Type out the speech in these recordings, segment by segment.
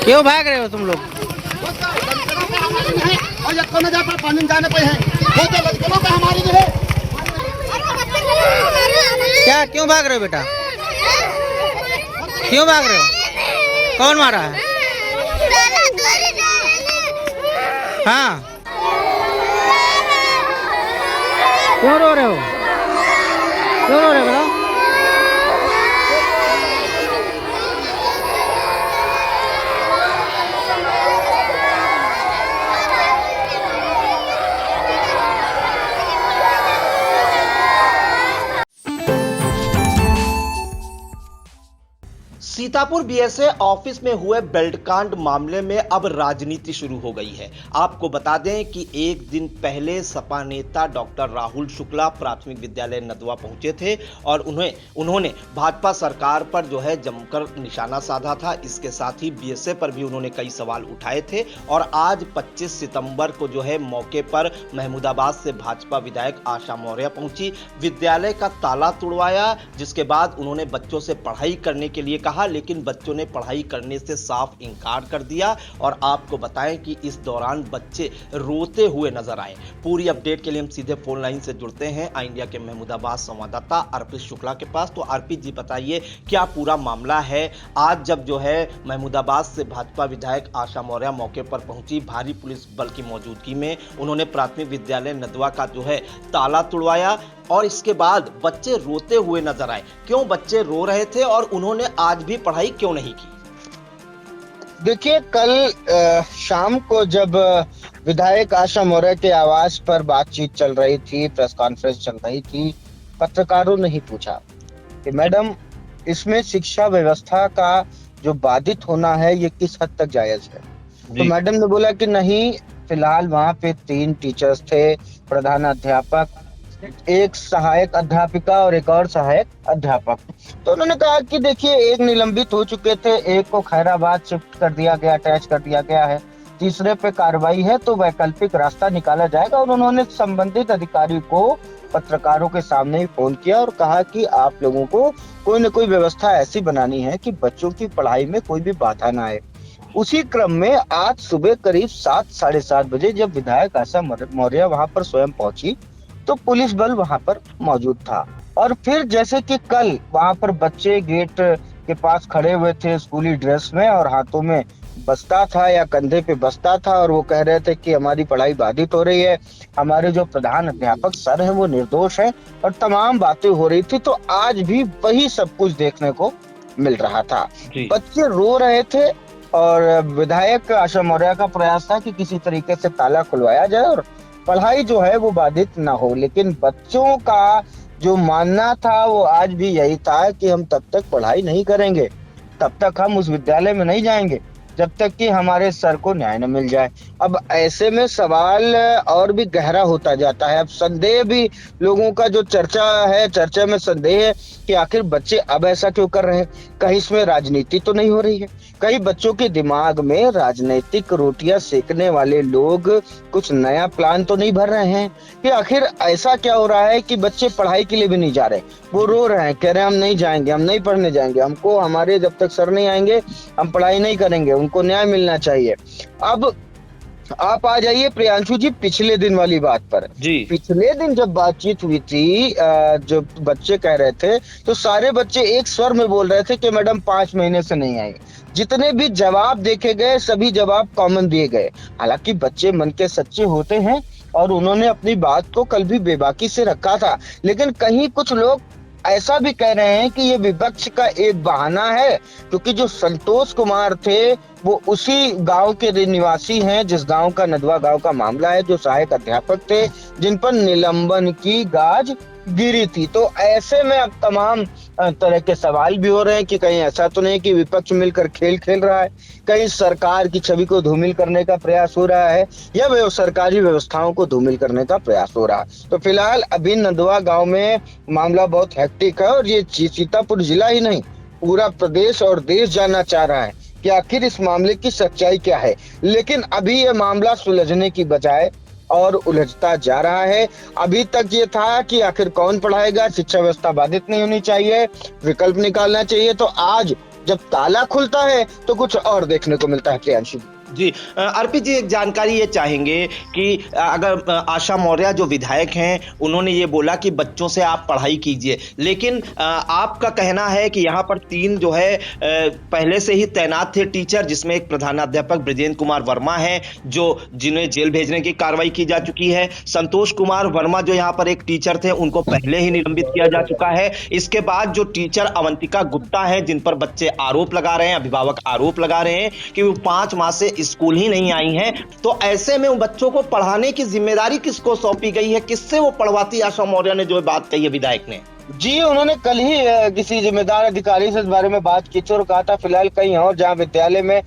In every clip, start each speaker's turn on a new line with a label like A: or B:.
A: क्यों भाग रहे हो तुम लोग?
B: पानी में जाने पे है वो तो लड़कों का हमारी जो है।
A: क्या क्यों भाग रहे हो बेटा? क्यों भाग रहे हो? कौन मारा है? हाँ, क्यों रो रहे हो? क्यों रो रहे हो बताओ?
C: सीतापुर बीएसए ऑफिस में हुए बेल्ट कांड मामले में अब राजनीति शुरू हो गई है। आपको बता दें कि एक दिन पहले सपा नेता डॉक्टर राहुल शुक्ला प्राथमिक विद्यालय नदवा पहुंचे थे और उन्होंने भाजपा सरकार पर जो है जमकर निशाना साधा था। इसके साथ ही बीएसए पर भी उन्होंने कई सवाल उठाए थे और आज 25 सितंबर को जो है मौके पर महमूदाबाद से भाजपा विधायक आशा मौर्य पहुंची, विद्यालय का ताला तोड़वाया, जिसके बाद उन्होंने बच्चों से पढ़ाई करने के लिए कहा, लेकिन बच्चों ने पढ़ाई करने से साफ इनकार कर दिया। और आपको बताएं कि इस दौरान बच्चे रोते हुए नजर आए। पूरी अपडेट के लिए हम सीधे फोन लाइन से जुड़ते हैं आई इंडिया के महमूदाबाद संवाददाता अर्पित शुक्ला के पास। तो अर्पित जी बताइए क्या पूरा मामला है? आज जब जो है महमूदाबाद से भाजपा विधायक आशा मौर्य मौके पर पहुंची, भारी पुलिस बल की मौजूदगी में उन्होंने प्राथमिक विद्यालय नदवा का जो है ताला तोड़वाया और इसके बाद बच्चे रोते हुए नजर आए। क्यों बच्चे रो रहे थे और उन्होंने आज भी पढ़ाई क्यों नहीं की?
B: देखिए, कल शाम को जब विधायक आशा मौर्य के आवास पर बातचीत चल रही थी, प्रेस कॉन्फ्रेंस चल रही थी, पत्रकारों ने ही पूछा कि मैडम इसमें शिक्षा व्यवस्था का जो बाधित होना है ये किस हद तक जायज है? तो मैडम ने बोला कि नहीं, फिलहाल वहां पे 3 टीचर्स थे, प्रधानाध्यापक, एक सहायक अध्यापिका और एक और सहायक अध्यापक। तो उन्होंने कहा कि देखिए, एक निलंबित हो चुके थे, एक को खैराबाद शिफ्ट कर दिया गया, अटैच कर दिया गया है, तीसरे पे कार्रवाई है तो वैकल्पिक रास्ता निकाला जाएगा। और उन्होंने संबंधित अधिकारी को पत्रकारों के सामने ही फोन किया और कहा कि आप लोगों को कोई न कोई व्यवस्था ऐसी बनानी है कि बच्चों की पढ़ाई में कोई भी बाधा ना आए। उसी क्रम में आज सुबह करीब 7, साढ़े 7 बजे जब विधायक आशा मौर्य वहां पर स्वयं पहुंची तो पुलिस बल वहां पर मौजूद था। और फिर जैसे कि कल वहां पर बच्चे गेट के पास खड़े हुए थे स्कूली ड्रेस में और हाथों में बस्ता था या कंधे पे बस्ता था और वो कह रहे थे कि हमारी पढ़ाई बाधित हो रही है, हमारे जो प्रधान अध्यापक सर है वो निर्दोष है, और तमाम बातें हो रही थी। तो आज भी वही सब कुछ देखने को मिल रहा था। बच्चे रो रहे थे और विधायक आशा मौर्य का प्रयास था कि किसी तरीके से ताला खुलवाया जाए और पढ़ाई जो है वो बाधित ना हो। लेकिन बच्चों का जो मानना था वो आज भी यही था कि हम तब तक पढ़ाई नहीं करेंगे, तब तक हम उस विद्यालय में नहीं जाएंगे जब तक कि हमारे सर को न्याय न मिल जाए। अब ऐसे में सवाल और भी गहरा होता जाता है। अब संदेह भी लोगों का जो चर्चा में संदेह है कि आखिर बच्चे अब ऐसा क्यों कर रहे हैं? कहीं इसमें राजनीति तो नहीं हो रही है? कहीं बच्चों के दिमाग में राजनीतिक रोटियां सेकने वाले लोग कुछ नया प्लान तो नहीं भर रहे हैं कि आखिर ऐसा क्या हो रहा है कि बच्चे पढ़ाई के लिए भी नहीं जा रहे? वो रो रहे हैं, कह रहे हैं हम नहीं जाएंगे, हम नहीं पढ़ने जाएंगे, हमको हमारे जब तक सर नहीं आएंगे हम पढ़ाई नहीं करेंगे, उनको न्याय मिलना चाहिए। अब आप आ जाइए प्रियांशु जी पिछले दिन वाली बात पर। पिछले दिन जब बातचीत हुई थी, जो बच्चे कह रहे थे तो सारे बच्चे एक स्वर में बोल रहे थे कि मैडम 5 महीने से नहीं आई। जितने भी जवाब देखे गए सभी जवाब कॉमन दिए गए। हालांकि बच्चे मन के सच्चे होते हैं और उन्होंने अपनी बात को कल भी बेबाकी से रखा था, लेकिन कहीं कुछ लोग ऐसा भी कह रहे हैं कि ये विपक्ष का एक बहाना है, क्योंकि जो संतोष कुमार थे वो उसी गांव के निवासी हैं जिस गांव का नदवा गांव का मामला है, जो सहायक अध्यापक थे जिन पर निलंबन की गाज गिरी थी। तो ऐसे में अब तमाम तरह के सवाल भी हो रहे हैं कि कहीं ऐसा तो नहीं कि विपक्ष मिलकर खेल खेल रहा है, कहीं सरकार की छवि को धूमिल करने का प्रयास हो रहा है या सरकारी व्यवस्थाओं को धूमिल करने का प्रयास हो रहा है। तो फिलहाल अभी नदवा गांव में मामला बहुत हेक्टिक है और ये सीतापुर जिला ही नहीं पूरा प्रदेश और देश जानना चाह रहा है कि आखिर इस मामले की सच्चाई क्या है। लेकिन अभी ये मामला सुलझने की बजाय और उलझता जा रहा है। अभी तक ये था कि आखिर कौन पढ़ाएगा, शिक्षा व्यवस्था बाधित नहीं होनी चाहिए, विकल्प निकालना चाहिए। तो आज जब ताला खुलता है तो कुछ और देखने को मिलता है। प्रियांशु
C: जी अर्पित जी, एक जानकारी ये चाहेंगे कि अगर आशा मौर्य जो विधायक हैं उन्होंने ये बोला कि बच्चों से आप पढ़ाई कीजिए, लेकिन आपका कहना है कि यहाँ पर 3 जो है पहले से ही तैनात थे टीचर, जिसमें एक प्रधानाध्यापक ब्रजेंद्र कुमार वर्मा है जो जिन्हें जेल भेजने की कार्रवाई की जा चुकी है। संतोष कुमार वर्मा जो यहाँ पर एक टीचर थे उनको पहले ही निलंबित किया जा चुका है। इसके बाद जो टीचर अवंतिका गुप्ता है जिन पर बच्चे आरोप लगा रहे हैं, अभिभावक आरोप लगा रहे हैं कि वो 5 माह से स्कूल ही नहीं आई हैं, तो ऐसे में उन बच्चों को पढ़ाने की जिम्मेदारी किसको सौंपी गई है? किससे वो पढ़वाती आशा मौर्य ने जो बात कही है विधायक ने?
B: जी, उन्होंने कल ही किसी जिम्मेदार अधिकारी से इस बारे में बात की थी और कहा था फिलहाल कहीं और जहां विद्यालय में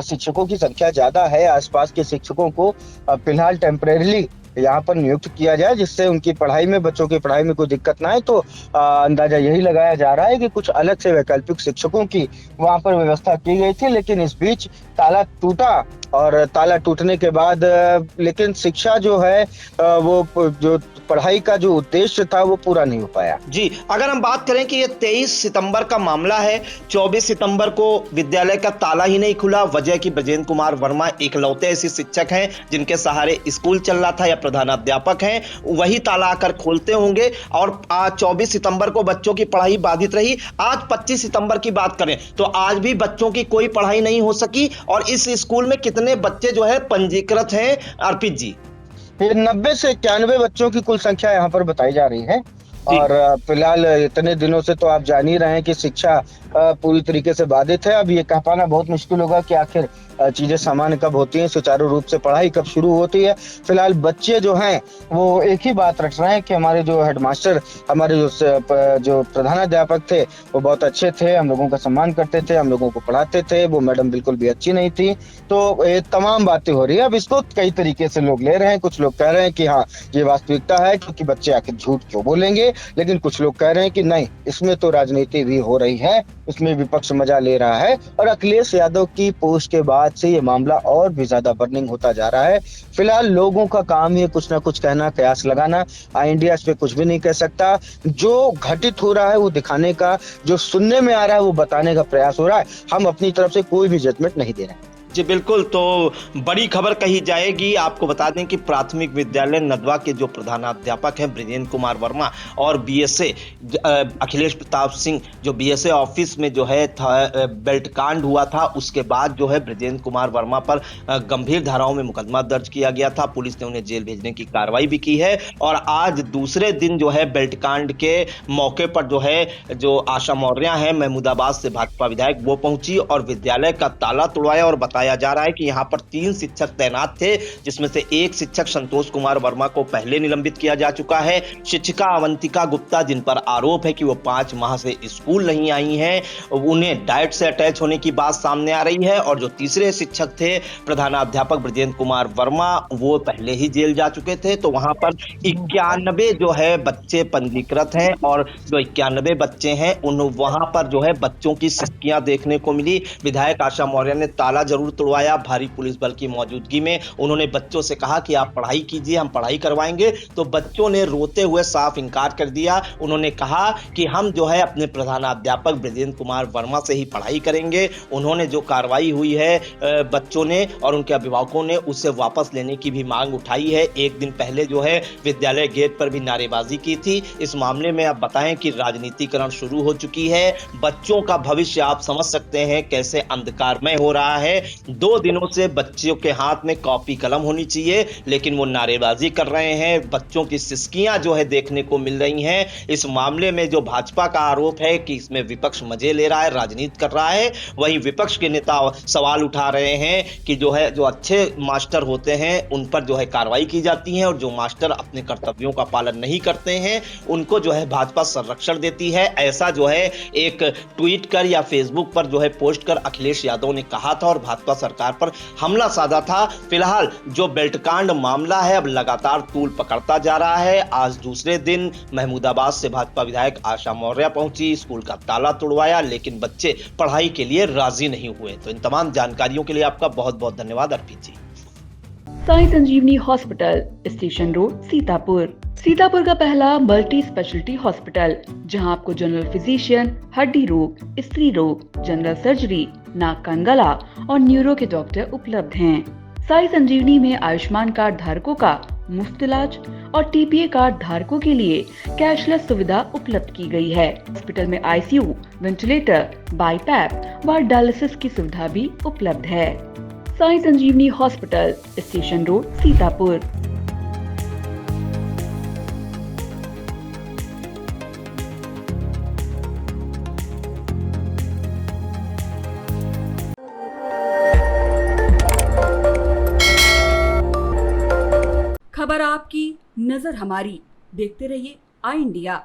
B: शिक्षकों की संख्या ज्यादा है, आसपास के शिक्षकों को फिलहाल टेम्परेरीली यहाँ पर नियुक्त किया जाए, जिससे उनकी पढ़ाई में, बच्चों की पढ़ाई में कोई दिक्कत ना आए। तो अंदाजा यही लगाया जा रहा है कि कुछ अलग से वैकल्पिक शिक्षकों की वहां पर व्यवस्था की गई थी, लेकिन इस बीच ताला टूटा और ताला टूटने के बाद लेकिन शिक्षा जो है वो जो पढ़ाई का जो उद्देश्य था वो पूरा नहीं हो पाया।
C: जी, अगर हम बात करें कि ये 23 सितंबर का मामला है, 24 सितंबर को विद्यालय का ताला ही नहीं खुला। वजह कि ब्रजेंद्र कुमार वर्मा इकलौते ऐसे शिक्षक हैं जिनके सहारे स्कूल चल रहा था या प्रधानाध्यापक हैं, वही ताला आकर खोलते होंगे। और आज 24 सितंबर को बच्चों की पढ़ाई बाधित रही। आज 25 सितंबर की बात करें तो आज भी बच्चों की कोई पढ़ाई नहीं हो सकी। और इस स्कूल में कितने बच्चे जो है पंजीकृत हैं अर्पित जी?
B: 90 से 91 बच्चों की कुल संख्या यहाँ पर बताई जा रही है। और फिलहाल इतने दिनों से तो आप जान ही रहे हैं कि शिक्षा पूरी तरीके से बाधित है। अब ये कह पाना बहुत मुश्किल होगा कि आखिर चीजें सामान्य कब होती हैं, सुचारू रूप से पढ़ाई कब शुरू होती है। फिलहाल बच्चे जो हैं वो एक ही बात रट रहे हैं कि हमारे जो हेडमास्टर, हमारे जो प्रधानाध्यापक थे वो बहुत अच्छे थे, हम लोगों का सम्मान करते थे, हम लोगों को पढ़ाते थे, वो मैडम बिल्कुल भी अच्छी नहीं थी। तो ये तमाम बातें हो रही है। अब इसको कई तरीके से लोग ले रहे हैं। कुछ लोग कह रहे हैं कि हाँ ये वास्तविकता है क्योंकि बच्चे आखिर झूठ क्यों बोलेंगे, लेकिन कुछ लोग कह रहे हैं कि नहीं, इसमें तो राजनीति भी हो रही है, इसमें विपक्ष मजा ले रहा है। और अखिलेश यादव की पोस्ट के बाद से ये मामला और भी ज्यादा बर्निंग होता जा रहा है। फिलहाल लोगों का काम है कुछ ना कुछ कहना, कयास लगाना। इंडिया इस पे कुछ भी नहीं कह सकता। जो घटित हो रहा है वो दिखाने का, जो सुनने में आ रहा है वो बताने का प्रयास हो रहा है। हम अपनी तरफ से कोई भी जजमेंट नहीं दे रहे हैं।
C: जी बिल्कुल, तो बड़ी खबर कही जाएगी। आपको बता दें कि प्राथमिक विद्यालय नदवा के जो प्रधानाध्यापक हैं ब्रजेंद्र कुमार वर्मा और बीएसए अखिलेश प्रताप सिंह, जो बीएसए ऑफिस में जो है बेल्ट कांड हुआ था, उसके बाद जो है ब्रजेंद्र कुमार वर्मा पर गंभीर धाराओं में मुकदमा दर्ज किया गया था। पुलिस ने उन्हें जेल भेजने की कार्रवाई भी की है। और आज दूसरे दिन जो है बेल्ट कांड के मौके पर जो है जो आशा मौर्य हैं, महमूदाबाद से भाजपा विधायक, वो पहुंची और विद्यालय का ताला तोड़वाया। और बताया जा रहा है कि यहां पर 3 शिक्षक तैनात थे, जिसमें से एक शिक्षक संतोष कुमार वर्मा को पहले निलंबित किया जा चुका है। शिक्षिका अवंतिका गुप्ता, जिन पर आरोप है कि वो 5 माह से स्कूल नहीं आई हैं, उन्हें डाइट से अटैच होने की बात सामने आ रही है। और जो तीसरे शिक्षक थे प्रधानाध्यापक ब्रजेंद्र कुमार वर्मा, वो पहले ही जेल जा चुके थे। तो वहां पर 91 जो है बच्चे पंजीकृत हैं और जो 91 बच्चे हैं उन वहां पर जो है बच्चों की सिस्कियां देखने को मिली। विधायक आशा मौर्य ने ताला जरूर तोड़वाया भारी पुलिस बल की मौजूदगी में। उन्होंने बच्चों से कहा कि आप पढ़ाई कीजिए, हम पढ़ाई करवाएंगे। तो बच्चों ने रोते हुए साफ इनकार कर दिया। उन्होंने कहा कि हम जो है अपने प्रधानाध्यापक ब्रजेंद्र कुमार वर्मा से ही पढ़ाई करेंगे। उन्होंने जो कार्रवाई हुई है बच्चों ने और उनके अभिभावकों ने उससे वापस लेने की भी मांग उठाई है। एक दिन पहले जो है विद्यालय गेट पर भी नारेबाजी की थी। इस मामले में आप बताएं कि राजनीतिकरण शुरू हो चुकी है। बच्चों का भविष्य आप समझ सकते हैं कैसे अंधकारमय हो रहा है। 2 दिनों से बच्चों के हाथ में कॉपी कलम होनी चाहिए, लेकिन वो नारेबाजी कर रहे हैं। बच्चों की सिस्कियां जो है देखने को मिल रही हैं। इस मामले में जो भाजपा का आरोप है कि इसमें विपक्ष मजे ले रहा है, राजनीति कर रहा है, वहीं विपक्ष के नेता सवाल उठा रहे हैं कि जो है जो अच्छे मास्टर होते हैं उन पर जो है कार्रवाई की जाती है और जो मास्टर अपने कर्तव्यों का पालन नहीं करते हैं उनको जो है भाजपा संरक्षण देती है। ऐसा जो है एक ट्वीट कर या फेसबुक पर जो है पोस्ट कर अखिलेश यादव ने कहा था और भाजपा सरकार पर हमला साधा था। फिलहाल जो बेल्ट कांड मामला है अब लगातार तूल पकड़ता जा रहा है। आज दूसरे दिन महमूदाबाद से भाजपा विधायक आशा मौर्य पहुंची, स्कूल का ताला तोड़वाया, लेकिन बच्चे पढ़ाई के लिए राजी नहीं हुए। तो इन तमाम जानकारियों के लिए आपका बहुत बहुत धन्यवाद Arpit ji.
D: Sai Sanjeevani hospital, station road, Sitapur. Sitapur का पहला मल्टी स्पेशलिटी हॉस्पिटल, जहां आपको जनरल फिजिशियन, हड्डी रोग, स्त्री रोग, जनरल सर्जरी, नाक कान गला और न्यूरो के डॉक्टर उपलब्ध हैं। साई संजीवनी में आयुष्मान कार्ड धारकों का मुफ्त इलाज और टीपीए कार्ड धारकों के लिए कैशलेस सुविधा उपलब्ध की गई है। हॉस्पिटल में आईसीयू, वेंटिलेटर, बाईपैप व डायलिसिस की सुविधा भी उपलब्ध है। Sai Sanjeevani hospital, station road, Sitapur.
E: खबर आपकी, नजर हमारी। देखते रहिए आई इंडिया।